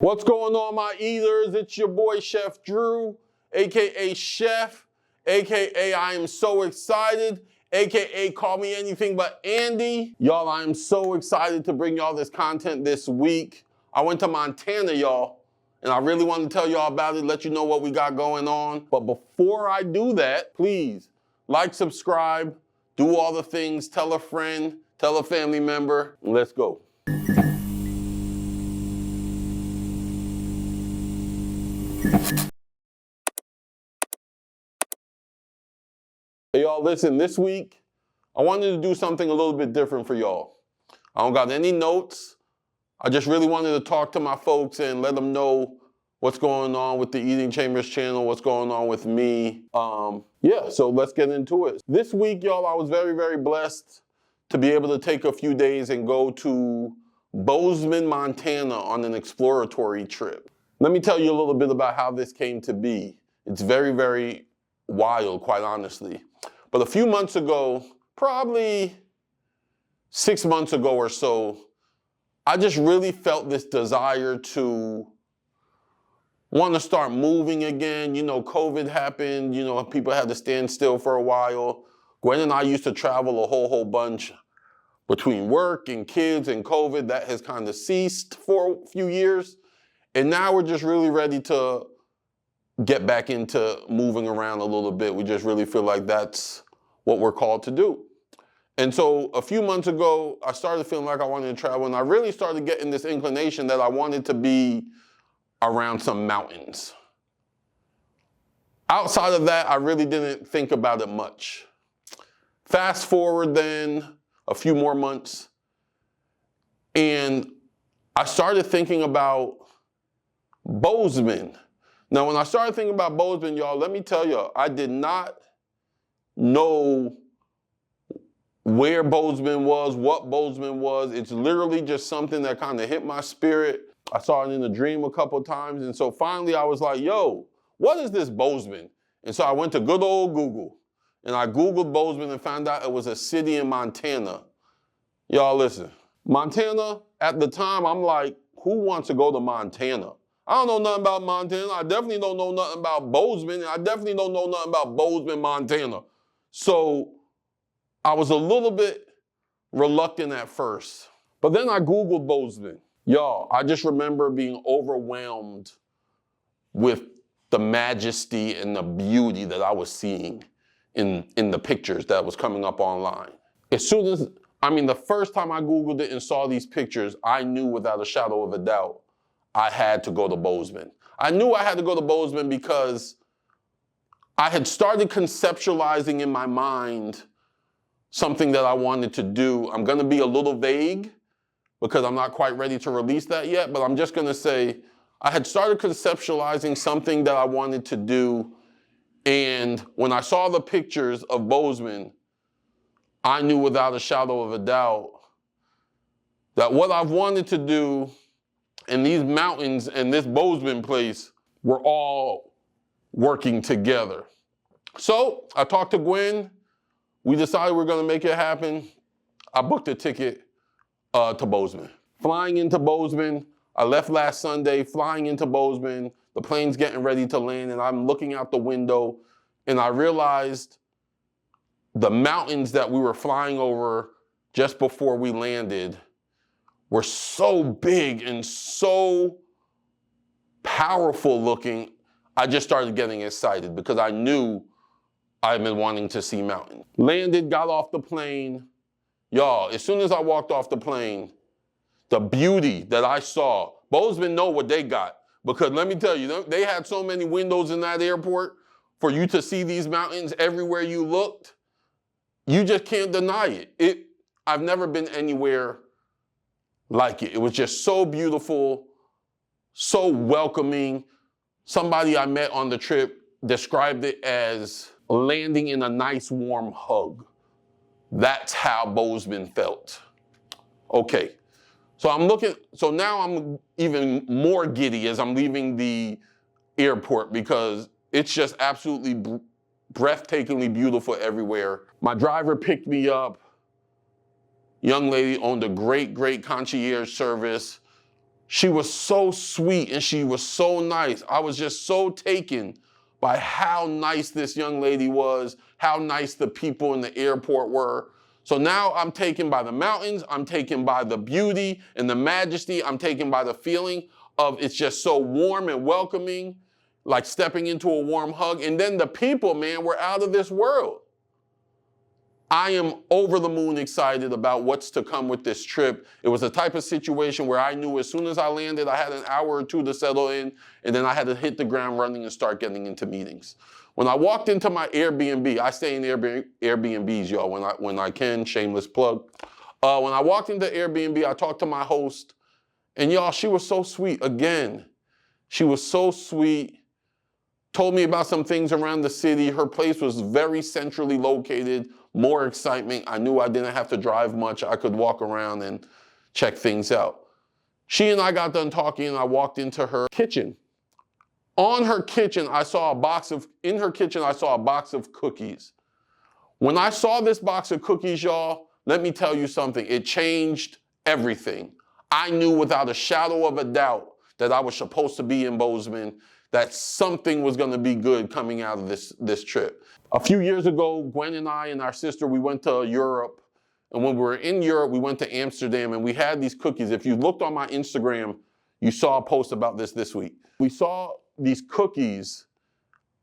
What's going on, my eaters? It's your boy Chef Drew, aka Chef, aka I am so excited, aka call me anything but Andy. Y'all, I am so excited to bring y'all this content this week. I went to Montana, y'all, and I really want to tell y'all about it, let you know what we got going on. But before I do that, please like, subscribe, do all the things, tell a friend, tell a family member, and let's go. Hey y'all, listen, this week, I wanted to do something a little bit different for y'all. I don't got any notes. I just really wanted to talk to my folks and let them know what's going on with the Eating Chambers channel, what's going on with me. Yeah, so let's get into it. This week, y'all, I was very, very blessed to be able to take a few days and go to Bozeman, Montana on an exploratory trip. Let me tell you a little bit about how this came to be. It's very, very wild, quite honestly. But a few months ago, probably 6 months ago or so, I just really felt this desire to want to start moving again. You know, COVID happened, you know, people had to stand still for a while. Gwen and I used to travel a whole bunch between work and kids and COVID. That has kind of ceased for a few years. And now we're just really ready to get back into moving around a little bit. We just really feel like that's what we're called to do. And so a few months ago, I started feeling like I wanted to travel, and I really started getting this inclination that I wanted to be around some mountains. Outside of that, I really didn't think about it much. Fast forward then a few more months, and I started thinking about Bozeman. Now, when I started thinking about Bozeman, y'all, let me tell you, I did not know where Bozeman was, what Bozeman was. It's literally just something that kind of hit my spirit. I saw it in a dream a couple of times. And so finally I was like, yo, what is this Bozeman? And so I went to good old Google, and I Googled Bozeman and found out it was a city in Montana. Y'all listen, Montana, at the time, I'm like, who wants to go to Montana? I don't know nothing about Montana. I definitely don't know nothing about Bozeman. And I definitely don't know nothing about Bozeman, Montana. So I was a little bit reluctant at first. But then I Googled Bozeman. Y'all, I just remember being overwhelmed with the majesty and the beauty that I was seeing in the pictures that was coming up online. As soon as, the first time I Googled it and saw these pictures, I knew without a shadow of a doubt I had to go to Bozeman. I knew I had to go to Bozeman because I had started conceptualizing in my mind something that I wanted to do. I'm gonna be a little vague because I'm not quite ready to release that yet, but I'm just gonna say I had started conceptualizing something that I wanted to do, and when I saw the pictures of Bozeman, I knew without a shadow of a doubt that what I've wanted to do in these mountains and this Bozeman place were all working together. So I talked to Gwen. We decided we're gonna make it happen. I booked a ticket to Bozeman. Flying into Bozeman, I left last Sunday, flying into Bozeman, the plane's getting ready to land, and I'm looking out the window, and I realized the mountains that we were flying over just before we landed were so big and so powerful looking. I just started getting excited because I knew I've been wanting to see mountains. Landed, got off the plane. Y'all, as soon as I walked off the plane, the beauty that I saw, Bozeman know what they got. Because let me tell you, they had so many windows in that airport for you to see these mountains everywhere you looked. You just can't deny it. I've never been anywhere like it. It was just so beautiful, so welcoming. Somebody I met on the trip described it as landing in a nice warm hug. That's how Bozeman felt. Okay, so now I'm even more giddy as I'm leaving the airport because it's just absolutely breathtakingly beautiful everywhere. My driver picked me up. Young lady owned a great concierge service. She was so sweet and she was so nice. I was just so taken by how nice this young lady was, how nice the people in the airport were. So now I'm taken by the mountains, I'm taken by the beauty and the majesty, I'm taken by the feeling of it's just so warm and welcoming, like stepping into a warm hug. And then the people, man, were out of this world. I am over the moon excited about what's to come with this trip. It was a type of situation where I knew as soon as I landed, I had an hour or two to settle in, and then I had to hit the ground running and start getting into meetings. When I walked into my Airbnb, I stay in Airbnbs, y'all, when I can, shameless plug. When I walked into Airbnb, I talked to my host, and y'all, she was so sweet. Again, she was so sweet. Told me about some things around the city. Her place was very centrally located. More excitement. I knew I didn't have to drive much. I could walk around and check things out. She and I got done talking and I walked into her kitchen. In her kitchen, I saw a box of cookies. When I saw this box of cookies, y'all, let me tell you something. It changed everything. I knew without a shadow of a doubt that I was supposed to be in Bozeman, that something was going to be good coming out of this trip. A few years ago, Gwen and I and our sister, we went to Europe. And when we were in Europe, we went to Amsterdam and we had these cookies. If you looked on my Instagram, you saw a post about this week. We saw these cookies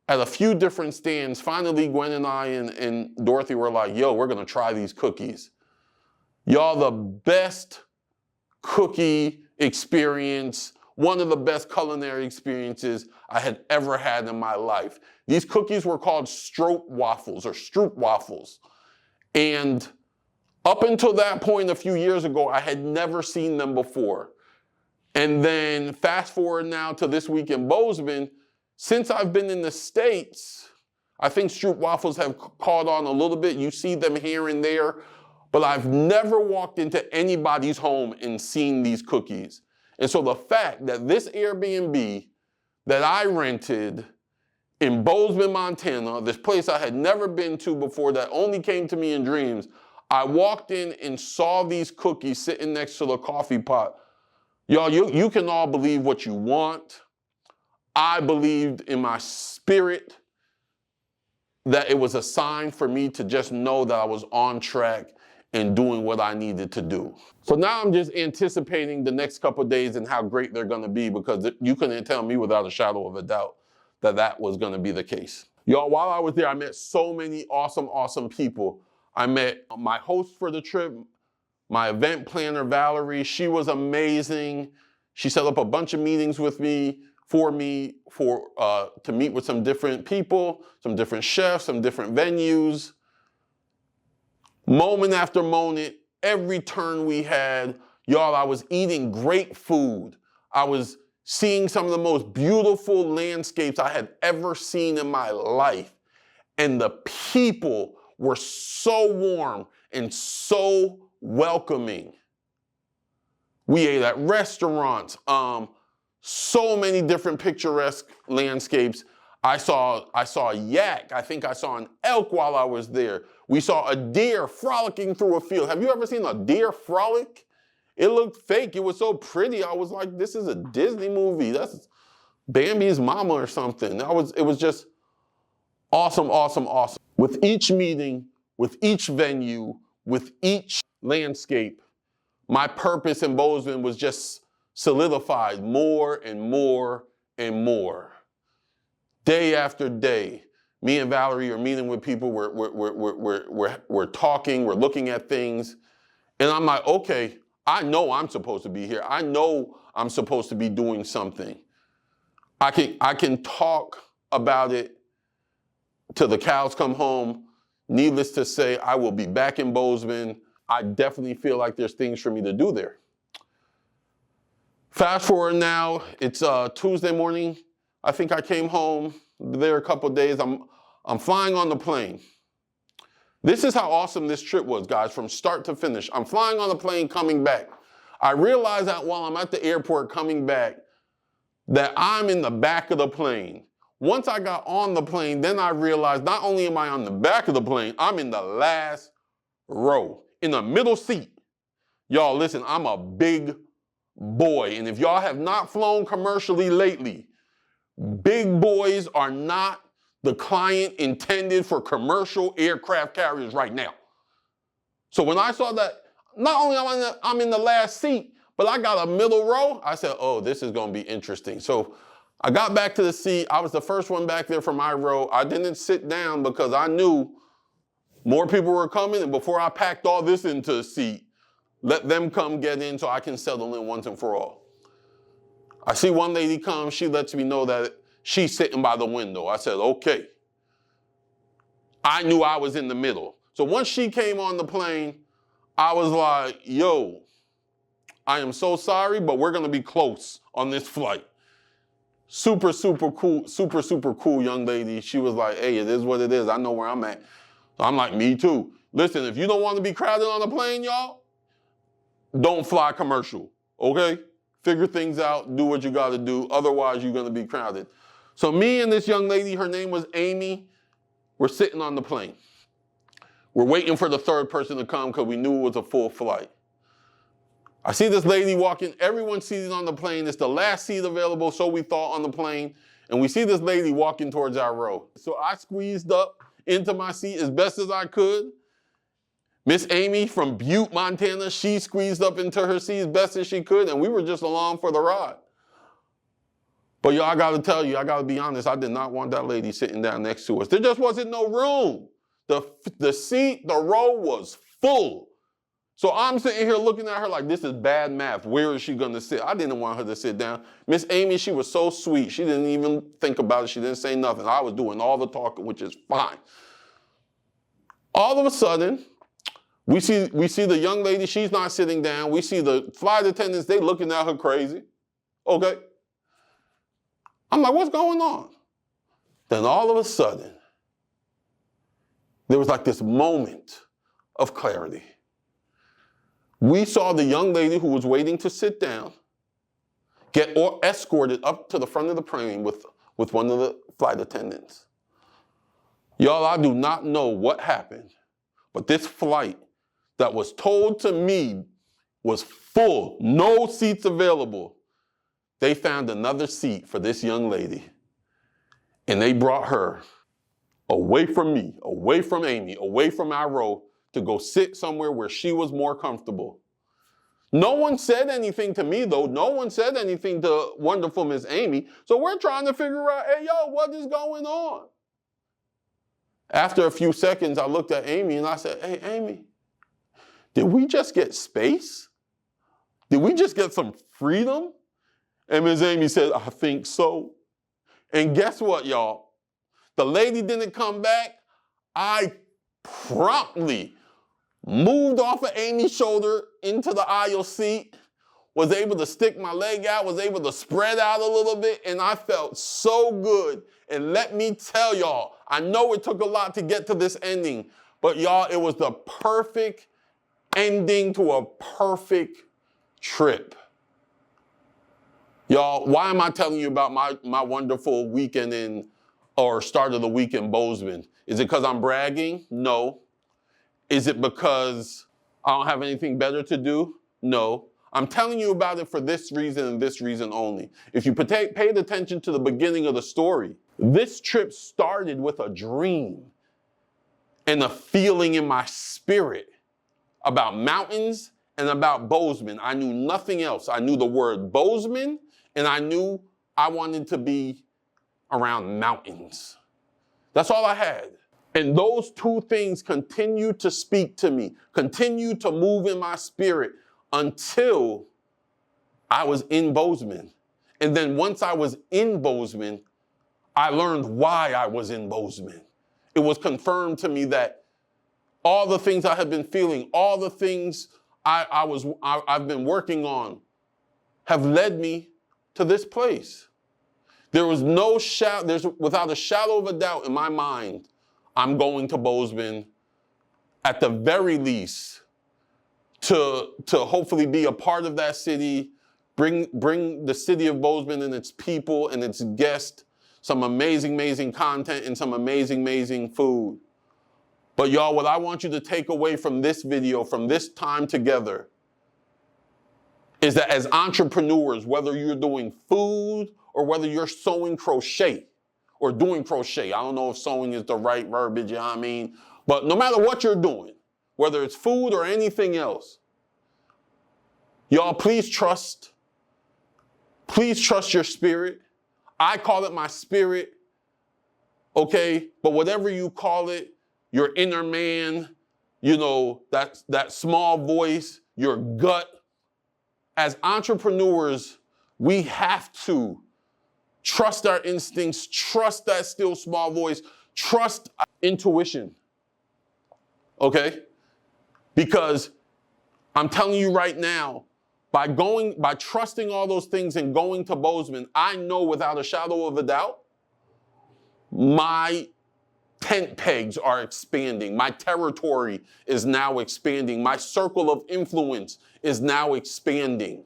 at a few different stands. Finally, Gwen and I and Dorothy were like, yo, we're going to try these cookies. Y'all, the best cookie experience, one of the best culinary experiences I had ever had in my life. These cookies were called Stroopwafles. And up until that point, a few years ago, I had never seen them before. And then fast forward now to this week in Bozeman, since I've been in the States, I think Stroopwafles have caught on a little bit. You see them here and there, but I've never walked into anybody's home and seen these cookies. And so the fact that this Airbnb that I rented in Bozeman, Montana, this place I had never been to before that only came to me in dreams, I walked in and saw these cookies sitting next to the coffee pot. Y'all, you can all believe what you want. I believed in my spirit that it was a sign for me to just know that I was on track and doing what I needed to do. So now I'm just anticipating the next couple of days and how great they're gonna be, because you couldn't tell me without a shadow of a doubt that that was gonna be the case. Y'all, while I was there, I met so many awesome people. I met my host for the trip, my event planner, Valerie. She was amazing. She set up a bunch of meetings with me, to meet with some different people, some different chefs, some different venues. Moment after moment, every turn we had, y'all, I was eating great food. I was seeing some of the most beautiful landscapes I had ever seen in my life. And the people were so warm and so welcoming. We ate at restaurants, so many different picturesque landscapes. I saw a yak. I think I saw an elk while I was there. We saw a deer frolicking through a field. Have you ever seen a deer frolic? It looked fake. It was so pretty. I was like, this is a Disney movie. That's Bambi's mama or something. It was just awesome. With each meeting, with each venue, with each landscape, my purpose in Bozeman was just solidified more and more and more. Day after day, me and Valerie are meeting with people, we're talking, we're looking at things, and I'm like, okay, I know I'm supposed to be here. I know I'm supposed to be doing something. I can talk about it till the cows come home. Needless to say, I will be back in Bozeman. I definitely feel like there's things for me to do there. Fast forward now, it's Tuesday morning. I think I came home there a couple of days. I'm flying on the plane. This is how awesome this trip was, guys, from start to finish. I'm flying on the plane coming back. I realized that while I'm at the airport coming back, that I'm in the back of the plane. Once I got on the plane, then I realized not only am I on the back of the plane, I'm in the last row, in the middle seat. Y'all, listen, I'm a big boy. And if y'all have not flown commercially lately, big boys are not the client intended for commercial aircraft carriers right now. So when I saw that, not only I'm in the last seat, but I got a middle row, I said, oh, this is gonna be interesting. So I got back to the seat. I was the first one back there for my row. I didn't sit down because I knew more people were coming, and before I packed all this into a seat, let them come get in so I can settle in once and for all. I see one lady come, she lets me know that she's sitting by the window. I said, okay. I knew I was in the middle. So once she came on the plane, I was like, yo, I am so sorry, but we're gonna be close on this flight. Super, super cool, super cool young lady. She was like, hey, it is what it is. I know where I'm at. So I'm like, me too. Listen, if you don't want to be crowded on a plane, y'all, don't fly commercial, okay? Figure things out, do what you gotta do. Otherwise, you're gonna be crowded. So me and this young lady, her name was Amy, we're sitting on the plane. We're waiting for the third person to come because we knew it was a full flight. I see this lady walking, everyone's seated on the plane. It's the last seat available, so we thought, on the plane. And we see this lady walking towards our row. So I squeezed up into my seat as best as I could. Miss Amy from Butte, Montana, she squeezed up into her seat as best as she could, and we were just along for the ride. But y'all, I gotta tell you, I gotta be honest, I did not want that lady sitting down next to us. There just wasn't no room. The seat, the row was full. So I'm sitting here looking at her like, this is bad math. Where is she gonna sit? I didn't want her to sit down. Miss Amy, she was so sweet. She didn't even think about it. She didn't say nothing. I was doing all the talking, which is fine. All of a sudden, we see the young lady, she's not sitting down. We see the flight attendants, they looking at her crazy. Okay? I'm like, what's going on? Then all of a sudden, there was like this moment of clarity. We saw the young lady who was waiting to sit down get escorted up to the front of the plane with one of the flight attendants. Y'all, I do not know what happened, but this flight that was told to me was full, no seats available. They found another seat for this young lady, and they brought her away from me, away from Amy, away from our row, to go sit somewhere where she was more comfortable. No one said anything to me, though. No one said anything to wonderful Miss Amy. So we're trying to figure out, hey, yo, what is going on? After a few seconds, I looked at Amy and I said, hey, Amy, did we just get space? Did we just get some freedom? And Miss Amy said, I think so. And guess what, y'all? The lady didn't come back. I promptly moved off of Amy's shoulder into the aisle seat, was able to stick my leg out, was able to spread out a little bit, and I felt so good. And let me tell y'all, I know it took a lot to get to this ending, but y'all, it was the perfect ending to a perfect trip. Y'all, why am I telling you about my wonderful weekend or start of the week in Bozeman? Is it because I'm bragging? No. Is it because I don't have anything better to do? No. I'm telling you about it for this reason and this reason only. If you paid attention to the beginning of the story, this trip started with a dream and a feeling in my spirit about mountains and about Bozeman. I knew nothing else. I knew the word Bozeman, and I knew I wanted to be around mountains. That's all I had. And those two things continued to speak to me, continued to move in my spirit until I was in Bozeman. And then once I was in Bozeman, I learned why I was in Bozeman. It was confirmed to me that all the things I had been feeling, all the things I've been working on have led me to this place. There was without a shadow of a doubt in my mind, I'm going to Bozeman at the very least to hopefully be a part of that city, bring the city of Bozeman and its people and its guests some amazing content and some amazing food. But y'all, what I want you to take away from this video, from this time together, is that as entrepreneurs, whether you're doing food or whether you're sewing crochet or doing crochet, I don't know if sewing is the right verbiage, you know what I mean? But no matter what you're doing, whether it's food or anything else, y'all, please trust your spirit. I call it my spirit, okay? But whatever you call it, your inner man, you know, that small voice, your gut. As entrepreneurs, we have to trust our instincts, trust that still small voice, trust intuition, okay? Because I'm telling you right now, by trusting all those things and going to Bozeman, I know without a shadow of a doubt, my tent pegs are expanding. My territory is now expanding. My circle of influence is now expanding.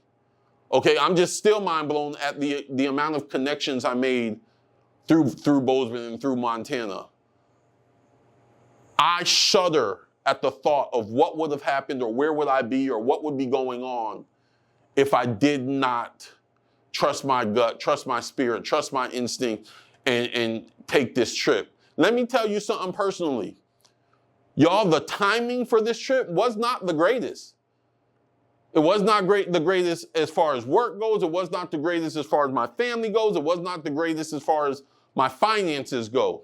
Okay, I'm just still mind blown at the amount of connections I made through Bozeman and through Montana. I shudder at the thought of what would have happened or where would I be or what would be going on if I did not trust my gut, trust my spirit, trust my instinct, and take this trip. Let me tell you something personally. Y'all, the timing for this trip was not the greatest. It was not the greatest as far as work goes. It was not the greatest as far as my family goes. It was not the greatest as far as my finances go.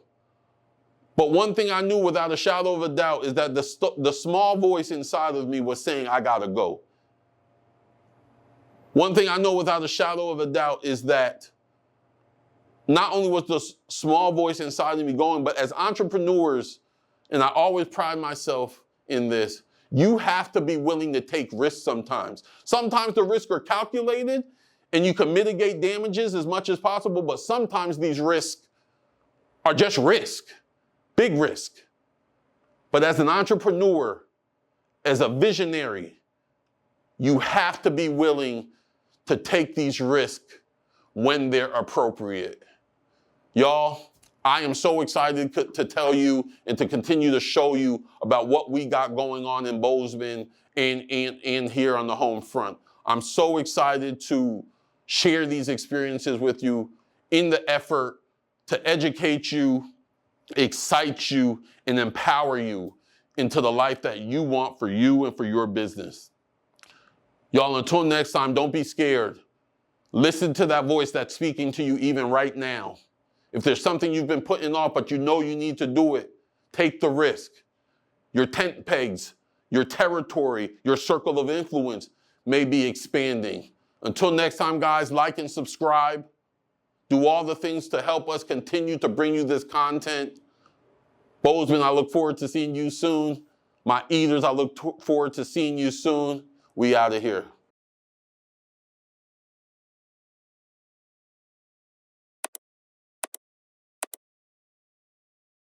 But one thing I knew without a shadow of a doubt is that the small voice inside of me was saying, I gotta go. One thing I know without a shadow of a doubt is that not only was the small voice inside of me going, but as entrepreneurs, and I always pride myself in this, you have to be willing to take risks sometimes. Sometimes the risks are calculated and you can mitigate damages as much as possible, but sometimes these risks are just risk, big risk. But as an entrepreneur, as a visionary, you have to be willing to take these risks when they're appropriate. Y'all, I am so excited to tell you and to continue to show you about what we got going on in Bozeman and here on the home front. I'm so excited to share these experiences with you in the effort to educate you, excite you, and empower you into the life that you want for you and for your business. Y'all, until next time, don't be scared. Listen to that voice that's speaking to you even right now. If there's something you've been putting off, but you know you need to do it, take the risk. Your tent pegs, your territory, your circle of influence may be expanding. Until next time, guys, like and subscribe. Do all the things to help us continue to bring you this content. Bozeman, I look forward to seeing you soon. My eaters, I look forward to seeing you soon. We out of here.